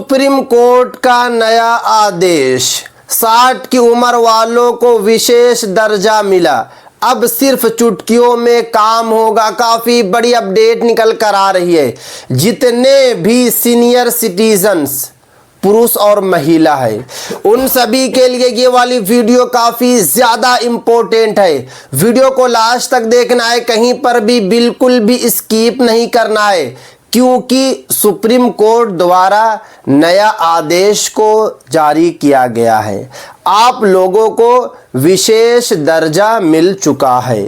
Supreme court का नया आदेश, 60 की उम्र वालों को विशेष दर्जा मिला। अब सिर्फ चुटकियों में काम होगा। काफी बड़ी अपडेट निकल कर आ रही है। जितने भी सीनियर सिटीजन्स पुरुष और महिला है, उन सभी के लिए ये वाली वीडियो काफी ज्यादा इंपॉर्टेंट है। वीडियो को लास्ट तक देखना है, कहीं पर भी बिल्कुल भी स्किप नहीं करना है, क्योंकि सुप्रीम कोर्ट द्वारा नया आदेश को जारी किया गया है। आप लोगों को विशेष दर्जा मिल चुका है।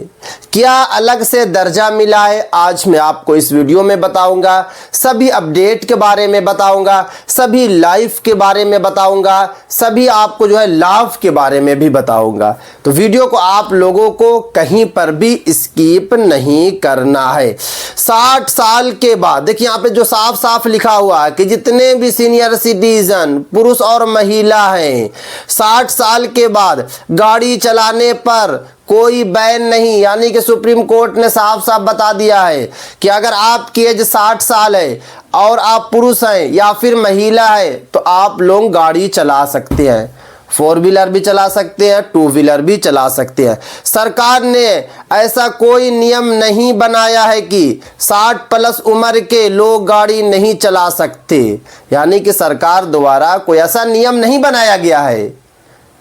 क्या अलग से दर्जा मिला है, आज मैं आपको इस वीडियो में बताऊंगा। सभी अपडेट के बारे में बताऊंगा, सभी लाइफ के बारे में बताऊंगा, सभी आपको जो है लाभ के बारे में भी बताऊंगा। तो वीडियो को आप लोगों को कहीं पर भी स्किप नहीं करना है। 60 साल के बाद देखिए यहाँ पे जो साफ साफ लिखा हुआ है कि जितने भी सीनियर सिटीजन पुरुष और महिला हैं, 60 साल के बाद गाड़ी चलाने पर कोई बैन नहीं। यानी कि सुप्रीम कोर्ट ने साफ साफ बता दिया है कि अगर आपकी एज 60 साल है और आप पुरुष हैं या फिर महिला है तो आप लोग गाड़ी चला सकते हैं। 4 व्हीलर भी चला सकते हैं, 2 व्हीलर भी चला सकते हैं। सरकार ने ऐसा कोई नियम नहीं बनाया है कि 60 प्लस उम्र के लोग गाड़ी नहीं चला सकते। यानी कि सरकार द्वारा कोई ऐसा नियम नहीं बनाया गया है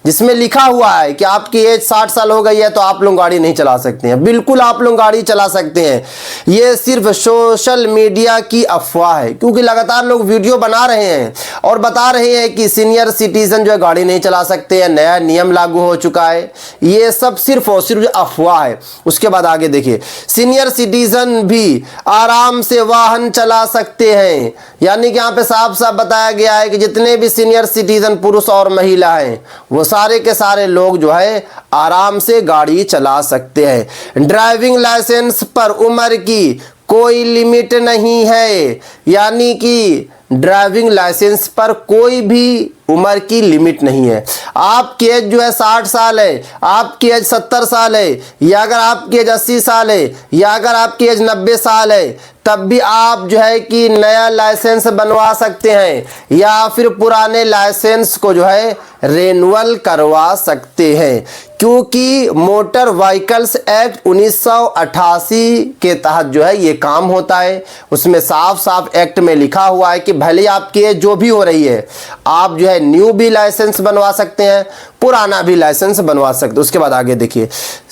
जिसमें लिखा हुआ है कि आपकी एज 60 साल हो गई है तो आप लोग गाड़ी नहीं चला सकते हैं। बिल्कुल आप लोग गाड़ी चला सकते हैं। ये सिर्फ सोशल मीडिया की अफवाह है, क्योंकि लगातार लोग वीडियो बना रहे हैं और बता रहे हैं कि सीनियर सिटीजन जो है गाड़ी नहीं चला सकते हैं, नया नियम लागू हो चुका है। ये सब सिर्फ और सिर्फ अफवाह है। उसके बाद आगे देखिए, सीनियर सिटीजन भी आराम से वाहन चला सकते हैं। यानी कि यहाँ पे साफ साफ बताया गया है कि जितने भी सीनियर सिटीजन पुरुष और महिला हैं वो सारे के सारे लोग जो है आराम से गाड़ी चला सकते हैं। ड्राइविंग लाइसेंस पर उम्र की कोई लिमिट नहीं है। यानी कि ड्राइविंग लाइसेंस पर कोई भी उम्र की लिमिट नहीं है। आपकी एज जो है 60 साल है, आपकी एज 70 साल है, या अगर आपकी एज 80 साल है, या अगर आपकी एज 90 साल है, तब भी आप जो है कि नया लाइसेंस बनवा सकते हैं या फिर पुराने लाइसेंस को जो है रेन्युअल करवा सकते हैं। क्योंकि मोटर व्हीकल्स एक्ट 1988 के तहत जो है ये काम होता है। उसमें साफ साफ एक्ट में लिखा हुआ है कि भले आपकी एज जो भी हो रही है, आप जो है न्यू भी लाइसेंस बनवा सकते हैं, पुराना भी लाइसेंस बनवा सकते हैं। उसके बाद आगे देखिए,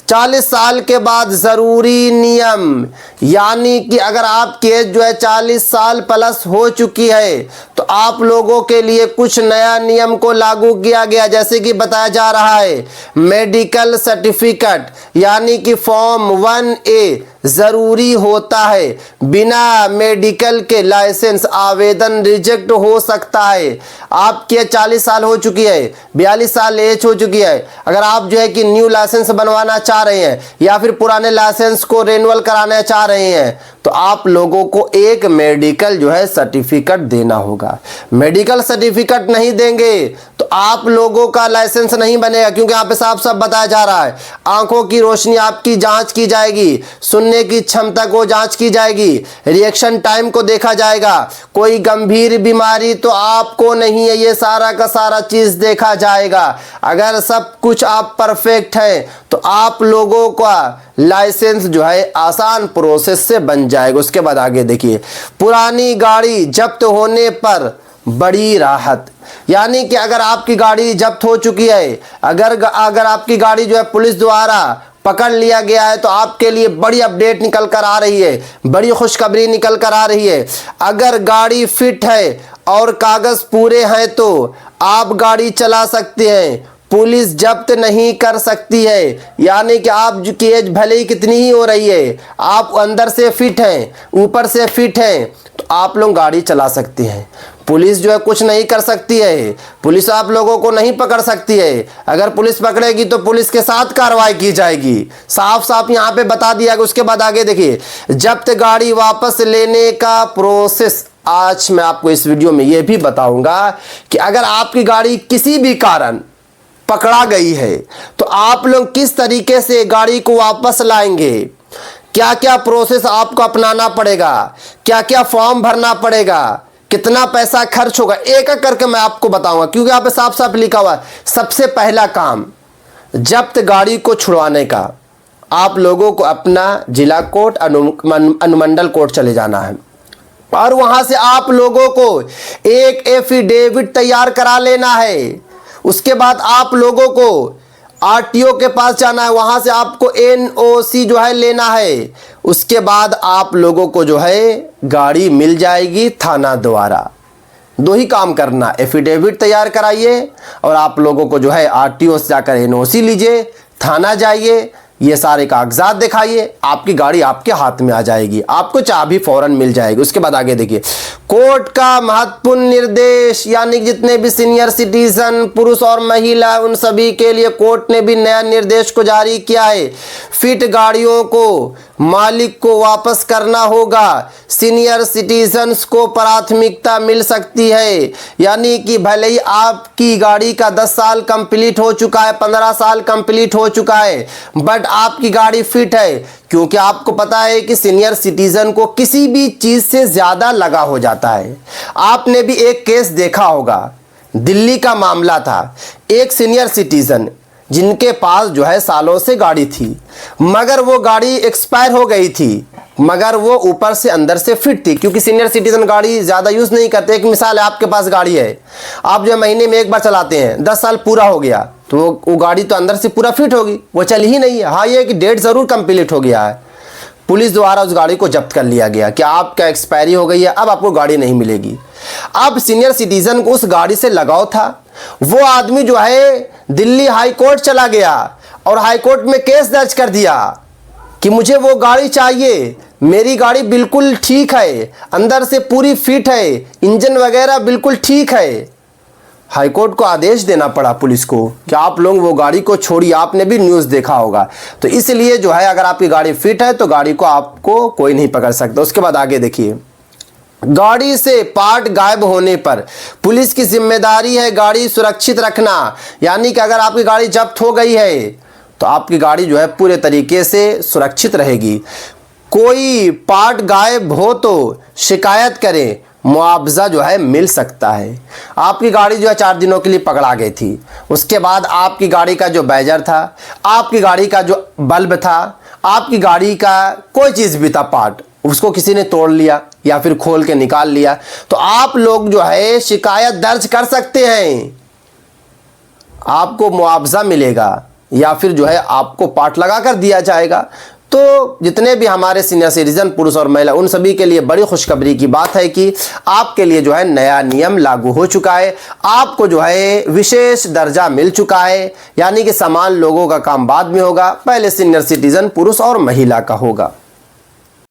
40 साल के बाद जरूरी नियम, यानी कि अगर आपकी एज जो है 40 साल प्लस हो चुकी है तो आप लोगों के लिए कुछ नया नियम को लागू किया गया। जैसे कि बताया जा रहा है, मेडिकल सर्टिफिकेट यानी कि फॉर्म 1A जरूरी होता है। बिना मेडिकल के लाइसेंस आवेदन रिजेक्ट हो सकता है। आपकी 40 साल हो चुकी है, 42 साल एज हो चुकी है, अगर आप जो है कि न्यू लाइसेंस बनवाना चाह रहे हैं या फिर पुराने लाइसेंस को रिन्यूअल कराना चाह रहे हैं तो आप लोगों को एक मेडिकल जो है सर्टिफिकेट देना होगा। मेडिकल सर्टिफिकेट नहीं देंगे तो आप लोगों का लाइसेंस नहीं बनेगा। क्योंकि यहाँ पे साफ साफ बताया जा रहा है, आंखों की रोशनी आपकी जांच की जाएगी, सुनने की क्षमता को जांच की जाएगी, रिएक्शन टाइम को देखा जाएगा, कोई गंभीर बीमारी तो आपको नहीं है, ये सारा का सारा चीज देखा जाएगा। अगर सब कुछ आप परफेक्ट है तो आप लोगों का लाइसेंस जो है आसान प्रोसेस से बन जाएगा। उसके बाद आगे देखिए, पुरानी गाड़ी जब्त होने पर बड़ी राहत। यानी कि अगर आपकी गाड़ी जब्त हो चुकी है, अगर आपकी गाड़ी जो है पुलिस द्वारा पकड़ लिया गया है तो आपके लिए बड़ी अपडेट निकल कर आ रही है, बड़ी खुशखबरी निकल कर आ रही है। अगर गाड़ी फिट है और कागज पूरे हैं तो आप गाड़ी चला सकते हैं, पुलिस जब्त नहीं कर सकती है। यानी कि आप की एज भले ही कितनी ही हो रही है, आप अंदर से फिट हैं, ऊपर से फिट हैं, तो आप लोग गाड़ी चला सकते हैं। पुलिस जो है कुछ नहीं कर सकती है, पुलिस आप लोगों को नहीं पकड़ सकती है। अगर पुलिस पकड़ेगी तो पुलिस के साथ कार्रवाई की जाएगी। साफ साफ यहाँ पे बता दिया गया। उसके बाद आगे देखिए, जब्त गाड़ी वापस लेने का प्रोसेस। आज मैं आपको इस वीडियो में यह भी बताऊंगा कि अगर आपकी गाड़ी किसी भी कारण पकड़ा गई है तो आप लोग किस तरीके से गाड़ी को वापस लाएंगे, क्या क्या प्रोसेस आपको अपनाना पड़ेगा, क्या क्या फॉर्म भरना पड़ेगा, कितना पैसा खर्च होगा, एक एक करके मैं आपको बताऊंगा, क्योंकि यहाँ पे साफ साफ लिखा हुआ है। सबसे पहला काम, जब्त गाड़ी को छुड़वाने का, आप लोगों को अपना जिला कोर्ट अनुमंडल कोर्ट चले जाना है और वहां से आप लोगों को एक एफिडेविट तैयार करा लेना है। उसके बाद आप लोगों को आरटीओ के पास जाना है, वहां से आपको एनओसी जो है लेना है। उसके बाद आप लोगों को जो है गाड़ी मिल जाएगी थाना द्वारा। दो ही काम करना, एफिडेविट तैयार कराइए और आप लोगों को जो है आरटीओ से जाकर एनओसी लीजिए, थाना जाइए, ये सारे कागजात दिखाइए, आपकी गाड़ी आपके हाथ में आ जाएगी, आपको चाबी फौरन मिल जाएगी। उसके बाद आगे देखिए, कोर्ट का महत्वपूर्ण निर्देश, यानी जितने भी सीनियर सिटीजन पुरुष और महिला उन सभी के लिए कोर्ट ने भी नया निर्देश को जारी किया है। फिट गाड़ियों को मालिक को वापस करना होगा। सीनियर सिटीजन्स को प्राथमिकता मिल सकती है, यानी कि भले ही आपकी गाड़ी का 10 साल कंप्लीट हो चुका है, 15 साल कंप्लीट हो चुका है, बट आपकी गाड़ी फिट है, क्योंकि आपको पता है कि सीनियर सिटीजन को किसी भी चीज से ज्यादा लगा हो जाता है। आपने भी एक केस देखा होगा, दिल्ली का मामला था। एक सीनियर सिटीजन जिनके पास जो है सालों से गाड़ी थी, मगर वो गाड़ी एक्सपायर हो गई थी, मगर वो ऊपर से अंदर से फिट थी, क्योंकि सीनियर सिटीजन गाड़ी ज़्यादा यूज़ नहीं करते। एक मिसाल है, आपके पास गाड़ी है, आप जो महीने में एक बार चलाते हैं, 10 साल पूरा हो गया तो वो गाड़ी तो अंदर से पूरा फिट होगी, वो चली ही नहीं है। हाँ, ये कि डेट ज़रूर कंप्लीट हो गया है, पुलिस द्वारा उस गाड़ी को जब्त कर लिया गया कि आपका एक्सपायरी हो गई है, अब आपको गाड़ी नहीं मिलेगी। अब सीनियर सिटीजन को उस गाड़ी से लगाव था, वो आदमी जो है दिल्ली हाई कोर्ट चला गया और हाई कोर्ट में केस दर्ज कर दिया कि मुझे वो गाड़ी चाहिए, मेरी गाड़ी बिल्कुल ठीक है, अंदर से पूरी फिट है, इंजन वगैरह बिल्कुल ठीक है। हाई कोर्ट को आदेश देना पड़ा पुलिस को कि आप लोग वो गाड़ी को छोड़िए, आपने भी न्यूज़ देखा होगा। तो इसलिए जो है, अगर आपकी गाड़ी फिट है तो गाड़ी को आपको कोई नहीं पकड़ सकता। उसके बाद आगे देखिए, गाड़ी से पार्ट गायब होने पर पुलिस की जिम्मेदारी है गाड़ी सुरक्षित रखना, यानी कि अगर आपकी गाड़ी जब्त हो गई है तो आपकी गाड़ी जो है पूरे तरीके से सुरक्षित रहेगी। कोई पार्ट गायब हो तो शिकायत करें, मुआवजा जो है मिल सकता है। आपकी गाड़ी जो है 4 दिनों के लिए पकड़ा गई थी, उसके बाद आपकी गाड़ी का जो बैजर था, आपकी गाड़ी का जो बल्ब था, आपकी गाड़ी का कोई चीज़ भी था पार्ट, उसको किसी ने तोड़ लिया या फिर खोल के निकाल लिया, तो आप लोग जो है शिकायत दर्ज कर सकते हैं, आपको मुआवजा मिलेगा या फिर जो है आपको पार्ट लगा कर दिया जाएगा। तो जितने भी हमारे सीनियर सिटीजन पुरुष और महिला, उन सभी के लिए बड़ी खुशखबरी की बात है कि आपके लिए जो है नया नियम लागू हो चुका है, आपको जो है विशेष दर्जा मिल चुका है, यानी कि समान लोगों का काम बाद में होगा, पहले सीनियर सिटीजन पुरुष और महिला का होगा।